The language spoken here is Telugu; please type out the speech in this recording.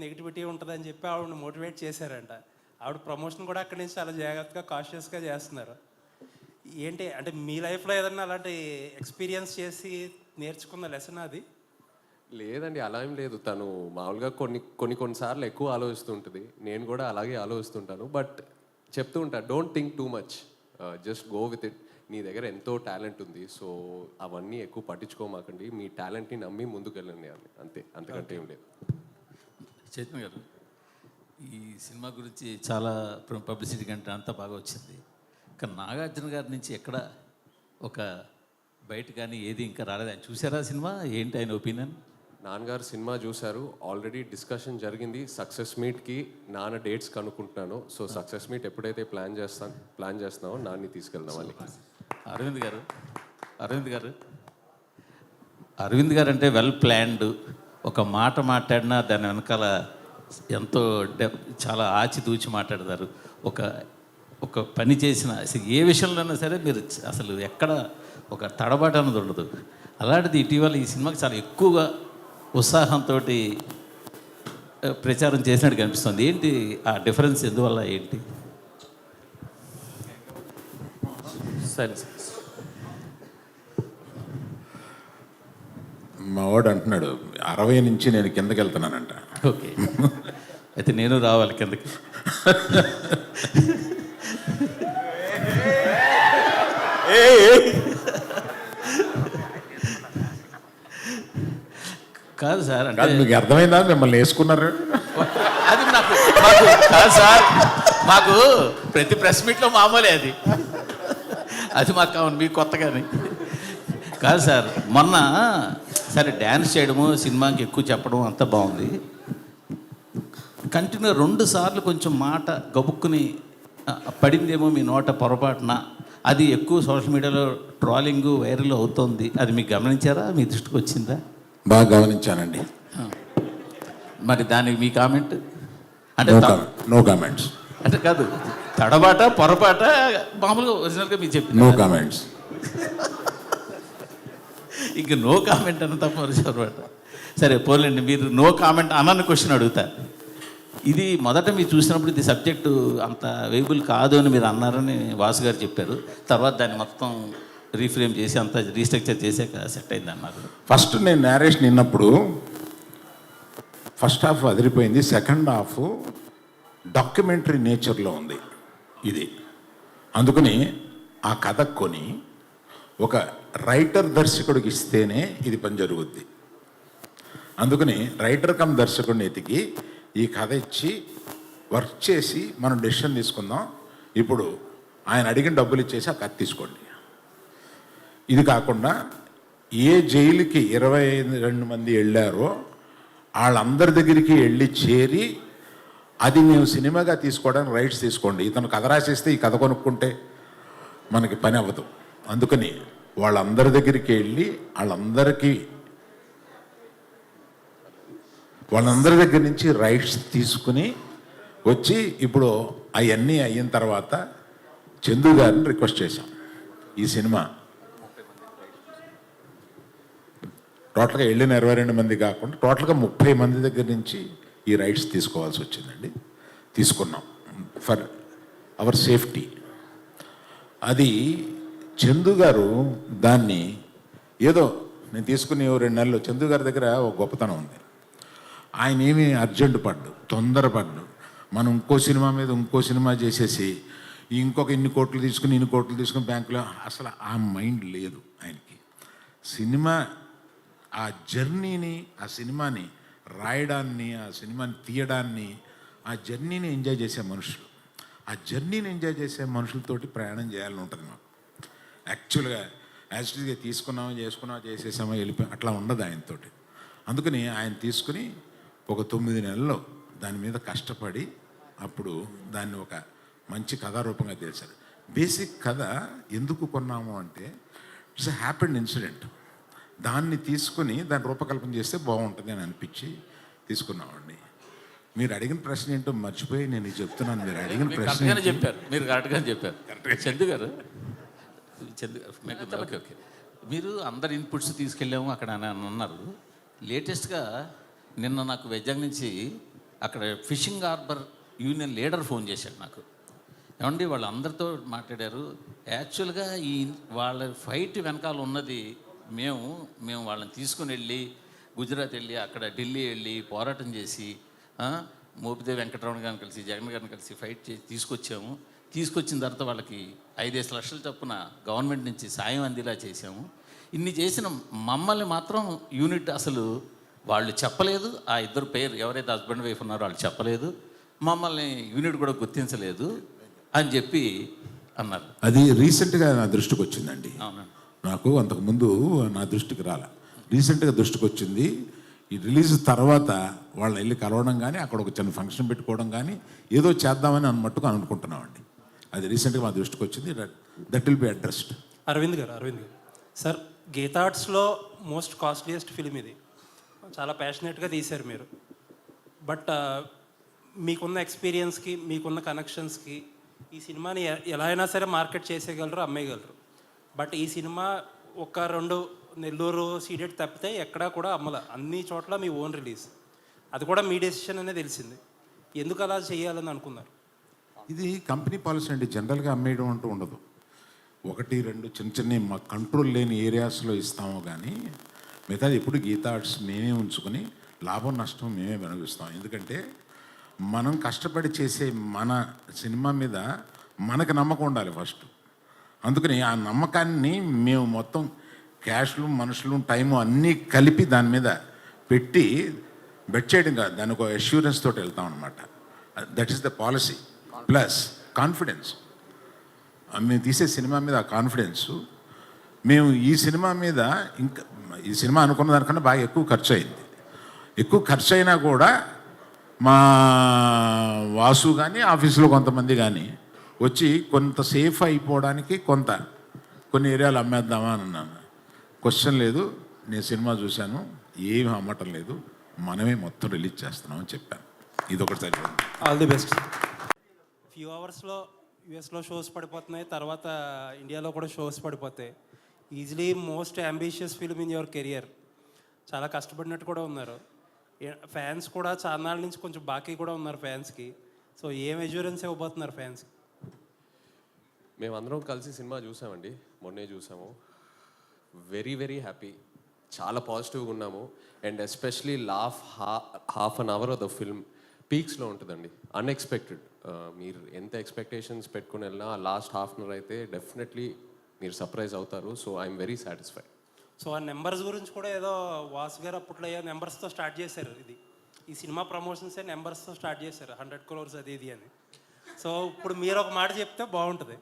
నెగిటివిటీ ఉంటుందని చెప్పి ఆవిడని మోటివేట్ చేశారంట. ఆవిడ ప్రమోషన్ కూడా అక్కడి నుంచి చాలా జాగ్రత్తగా కాషియస్గా చేస్తున్నారు. ఏంటి అంటే మీ లైఫ్లో ఏదన్నా అలాంటి ఎక్స్పీరియన్స్ చేసి నేర్చుకున్న లెసన్ అది? లేదండి, అలా ఏం లేదు. తను మామూలుగా కొన్నిసార్లు ఎక్కువ ఆలోచిస్తుంటుంది. నేను కూడా అలాగే ఆలోచిస్తుంటాను. బట్ చెప్తూ ఉంటా, don't think too much, just go with it. నీ దగ్గర ఎంతో టాలెంట్ ఉంది, సో అవన్నీ ఎక్కువ పట్టించుకోమాకండి. మీ టాలెంట్ని నమ్మి ముందుకు వెళ్ళండి అని, అంతే, అంతకంటే ఏం లేదు. చైతన్య గారు, ఈ సినిమా గురించి చాలా పబ్లిసిటీ కంటే అంతా బాగా వచ్చింది. కానీ నాగార్జున గారి నుంచి ఎక్కడ ఒక బయట కానీ ఏది ఇంకా రాలేదు. ఆయన చూసారా సినిమా? ఏంటి ఆయన ఒపీనియన్? నాన్నగారు సినిమా చూశారు, ఆల్రెడీ డిస్కషన్ జరిగింది. సక్సెస్ మీట్కి నాన్న డేట్స్ కనుక్కుంటున్నాను. సో సక్సెస్ మీట్ ఎప్పుడైతే ప్లాన్ చేస్తున్నామో నాన్ని తీసుకెళ్దామని. అరవింద్ గారు అంటే వెల్ ప్లాన్డ్. ఒక మాట మాట్లాడినా దాని వెనకాల ఎంతో చాలా ఆచితూచి మాట్లాడతారు. ఒక పని చేసిన ఏ విషయంలోనైనా సరే మీరు అసలు ఎక్కడ ఒక తడబాటు అన్నది ఉండదు. అలాంటిది ఇటీవల ఈ సినిమాకి చాలా ఎక్కువగా ఉత్సాహంతో ప్రచారం చేసినట్టు కనిపిస్తుంది. ఏంటి ఆ డిఫరెన్స్? ఎందువల్ల ఏంటి? సరే, మా వాడు అంటున్నాడు 60 నుంచి నేను కిందకి వెళ్తున్నానంట. ఓకే, అయితే నేను రావాలి కిందకి. కాదు సార్, అంటే మీకు అర్థమైందా మిమ్మల్ని వేసుకున్నారు? అది మాకు కాదు సార్, మాకు ప్రతి ప్రెస్ మీట్లో మామూలే అది మాకు కావాలి, మీకు కొత్తగానే కాదు సార్. మొన్న సరే డ్యాన్స్ చేయడము, సినిమాకి ఎక్కువ చెప్పడం అంతా బాగుంది. కంటిన్యూ 2 సార్లు కొంచెం మాట గబుక్కుని పడిందేమో మీ నోట పొరపాటున. అది ఎక్కువ సోషల్ మీడియాలో ట్రోలింగ్ వైరల్ అవుతోంది. అది మీకు గమనించారా? మీ దృష్టికి వచ్చిందా? బాగా గమనించానండి. మరి దానికి మీ కామెంట్? అంటే నో కామెంట్స్. అంటే కాదు, తడబాట పొరపాట మామూలుగా ఒరిజినల్గా మీరు చెప్పి నో కామెంట్స్. ఇంక నో కామెంట్ అన్న తప్ప పొరపాట. సరే పోలేండి, మీరు నో కామెంట్ అన్న క్వశ్చన్ అడుగుతా. ఇది మొదట మీరు చూసినప్పుడు ఇది సబ్జెక్టు అంత వేయబుల్ కాదు అని మీరు అన్నారని వాసు గారు చెప్పారు. తర్వాత దాన్ని మొత్తం రీఫ్రేమ్ చేసి అంతా రీస్ట్రక్చర్ చేసాక సెట్ అయింది అన్నారు. ఫస్ట్ నేను నేరేషన్ విన్నప్పుడు ఫస్ట్ హాఫ్ అదిరిపోయింది, సెకండ్ హాఫ్ డాక్యుమెంటరీ నేచర్లో ఉంది ఇది. అందుకని ఆ కథ కొని ఒక రైటర్ దర్శకుడికి ఇస్తేనే ఇది పని జరుగుద్ది. అందుకని రైటర్ కమ్ దర్శకుడిని ఎతికి ఈ కథ ఇచ్చి వర్క్ చేసి మనం డెసిషన్ తీసుకుందాం. ఇప్పుడు ఆయన అడిగిన డబ్బులు ఇచ్చేసి ఆ కథ తీసుకోండి. ఇది కాకుండా ఏ జైలుకి 22 మంది వెళ్ళారో వాళ్ళందరి దగ్గరికి వెళ్ళి చేరి అది మేము సినిమాగా తీసుకోవడానికి రైట్స్ తీసుకోండి. ఇతను కథ రాసేస్తే ఈ కథ కొనుక్కుంటే మనకి పని అవ్వదు. అందుకని వాళ్ళందరి దగ్గరికి వెళ్ళి వాళ్ళందరి దగ్గర నుంచి రైట్స్ తీసుకుని వచ్చి ఇప్పుడు అవన్నీ అయిన తర్వాత చందు గారిని రిక్వెస్ట్ చేశాం. ఈ సినిమా టోటల్గా వెళ్ళిన 22 మంది కాకుండా టోటల్గా 30 మంది దగ్గర నుంచి ఈ రైట్స్ తీసుకోవాల్సి వచ్చిందండి. తీసుకున్నాం ఫర్ అవర్ సేఫ్టీ. అది చందు గారు దాన్ని ఏదో నేను తీసుకుని 2 నెలలు చందు గారి దగ్గర ఒక గొప్పతనం ఉంది. ఆయన ఏమీ అర్జెంటు తొందరపడ్డు. మనం ఇంకో సినిమా మీద ఇంకో సినిమా చేసేసి ఇంకొక ఇన్ని కోట్లు తీసుకుని బ్యాంకులో అసలు ఆ మైండ్ లేదు ఆయనకి. సినిమా ఆ జర్నీని, ఆ సినిమాని రాయడాన్ని, ఆ సినిమాని తీయడాన్ని, ఆ జర్నీని ఎంజాయ్ చేసే మనుషులు. ఆ జర్నీని ఎంజాయ్ చేసే మనుషులతోటి ప్రయాణం చేయాలని ఉంటుంది మాకు. యాక్చువల్గా యాక్చువల్గా చేసుకున్నామా చేసేసామా వెళ్ళిపోయి అట్లా ఉండదు ఆయనతోటి. అందుకని ఆయన తీసుకుని ఒక 9 నెలల్లో దాని మీద కష్టపడి అప్పుడు దాన్ని ఒక మంచి కథారూపంగా తెలిసారు. బేసిక్ కథ ఎందుకు కొన్నాము అంటే ఇట్స్ ఎ హ్యాపెండ్ ఇన్సిడెంట్. దాన్ని తీసుకుని దాన్ని రూపకల్పన చేస్తే బాగుంటుంది అని అనిపించి తీసుకున్నామండి. మీరు అడిగిన ప్రశ్న ఏంటో మర్చిపోయి నేను చెప్తున్నాను. మీరు అడిగిన ప్రశ్న చెప్పారు, మీరు కరెక్ట్గా చెప్పారు. చందు గారు ఓకే, మీరు అందరి ఇన్పుట్స్ తీసుకెళ్ళాము అక్కడ అని అన్నారు. లేటెస్ట్గా నిన్న నాకు వైజాగ్ నుంచి అక్కడ fishing harbour union leader phone చేశాడు నాకు. ఏమండి వాళ్ళందరితో మాట్లాడారు, యాక్చువల్గా వాళ్ళ ఫైట్ వెనకాల ఉన్నది మేము వాళ్ళని తీసుకుని వెళ్ళి గుజరాత్ వెళ్ళి అక్కడ ఢిల్లీ వెళ్ళి పోరాటం చేసి మోపిదేవి వెంకటరమణ గారిని కలిసి జగన్ గారిని కలిసి ఫైట్ చేసి తీసుకొచ్చాము. తీసుకొచ్చిన తర్వాత వాళ్ళకి 5 లక్షల చొప్పున గవర్నమెంట్ నుంచి సాయం అందేలా చేసాము. ఇన్ని చేసిన మమ్మల్ని మాత్రం యూనిట్ అసలు వాళ్ళు చెప్పలేదు. ఆ ఇద్దరు పేరు ఎవరైతే హస్బెండ్ వైఫ్ ఉన్నారో వాళ్ళు చెప్పలేదు, మమ్మల్ని యూనిట్ కూడా గుర్తించలేదు అని చెప్పి అన్నారు. అది రీసెంట్గా నా దృష్టికి వచ్చిందండి. అవునండి. నాకు అంతకుముందు నా దృష్టికి రాలే, రీసెంట్గా దృష్టికి వచ్చింది. ఈ రిలీజ్ తర్వాత వాళ్ళు వెళ్ళి కలవడం కానీ అక్కడ ఒక చిన్న ఫంక్షన్ పెట్టుకోవడం కానీ ఏదో చేద్దామని మట్టుకు అనుకుంటున్నామండి. అది రీసెంట్గా మా దృష్టికి వచ్చింది. That will be addressed. Aravind గారు సార్, గీతా ఆర్ట్స్లో మోస్ట్ కాస్ట్లీయెస్ట్ ఫిలిం ఇది. చాలా ప్యాషనెట్గా తీశారు మీరు. బట్ మీకున్న ఎక్స్పీరియన్స్కి, మీకున్న కనెక్షన్స్కి ఈ సినిమాని ఎలా అయినా సరే మార్కెట్ చేసేయగలరు, అమ్మేయగలరు. బట్ ఈ సినిమా 1-2 నెల్లూరు సీడెడ్ తప్పితే ఎక్కడా కూడా అమ్మల, అన్ని చోట్ల మీ ఓన్ రిలీజ్. అది కూడా మీ డెసిషన్ అనే తెలిసింది. ఎందుకు అలా చేయాలని అనుకున్నారు? ఇది కంపెనీ పాలసీ అండి. జనరల్గా అమ్మేయడం అంటూ ఉండదు. 1-2 చిన్న మా కంట్రోల్ లేని ఏరియాస్లో ఇస్తాము కానీ మిగతాది ఎప్పుడు గీతా ఆర్ట్స్ మేమే ఉంచుకొని లాభం నష్టం మేమే అనుభవిస్తాం. ఎందుకంటే మనం కష్టపడి చేసే మన సినిమా మీద మనకు నమ్మకం ఉండాలి ఫస్ట్. అందుకని ఆ నమ్మకాన్ని మేము మొత్తం క్యాష్లు, మనుషులు, టైము అన్నీ కలిపి దాని మీద పెట్టి బెట్ చేయడం కాదు, దాని ఒక అష్యూరెన్స్ తోటి వెళ్తాం అనమాట. That is the policy. Plus confidence. మేము తీసే సినిమా మీద ఆ కాన్ఫిడెన్సు. మేము ఈ సినిమా మీద ఇంకా ఈ సినిమా అనుకున్న దానికన్నా బాగా ఎక్కువ ఖర్చు అయింది. ఎక్కువ ఖర్చు అయినా కూడా మా వాసు కానీ ఆఫీసులో కొంతమంది కానీ వచ్చి కొంత సేఫ్ అయిపోవడానికి కొన్ని ఏరియాలు అమ్మేద్దామా అని అన్నాను. క్వశ్చన్ లేదు, నేను సినిమా చూశాను, ఏమి అమ్మటం లేదు, మనమే మొత్తం రిలీజ్ చేస్తున్నామని చెప్పాను. ఇది ఒకటి సరిపోయింది. All the best. ఫ్యూ అవర్స్లో యూఎస్లో షోస్ పడిపోతున్నాయి, తర్వాత ఇండియాలో కూడా షోస్ పడిపోతాయి. Easily most ambitious film in your career. చాలా కష్టపడినట్టు కూడా ఉన్నారు. ఫ్యాన్స్ కూడా చాన్నాళ్ళ నుంచి కొంచెం బాకీ కూడా ఉన్నారు ఫ్యాన్స్కి. సో ఏం అష్యూరెన్స్ ఇవ్వబోతున్నారు ఫ్యాన్స్కి? మేమందరం కలిసి సినిమా చూసామండి, మొన్నే చూసాము. వెరీ హ్యాపీ, చాలా పాజిటివ్గా ఉన్నాము. And especially half an hour of the film పీక్స్లో ఉంటుందండి. అన్ఎక్స్పెక్టెడ్. మీరు ఎంత ఎక్స్పెక్టేషన్స్ పెట్టుకుని వెళ్ళినా లాస్ట్ హాఫ్ అన్ అవర్ అయితే డెఫినెట్లీ మీరు సర్ప్రైజ్ అవుతారు. So I'm very satisfied. So ఆ నెంబర్స్ గురించి కూడా ఏదో వాసు గారు అప్పట్లో నెంబర్స్తో స్టార్ట్ చేశారు. ఈ సినిమా ప్రమోషన్సే నెంబర్స్తో స్టార్ట్ చేశారు, 100 crores అది ఇది అని. సో ఇప్పుడు మీరు ఒక మాట చెప్తే బాగుంటుంది.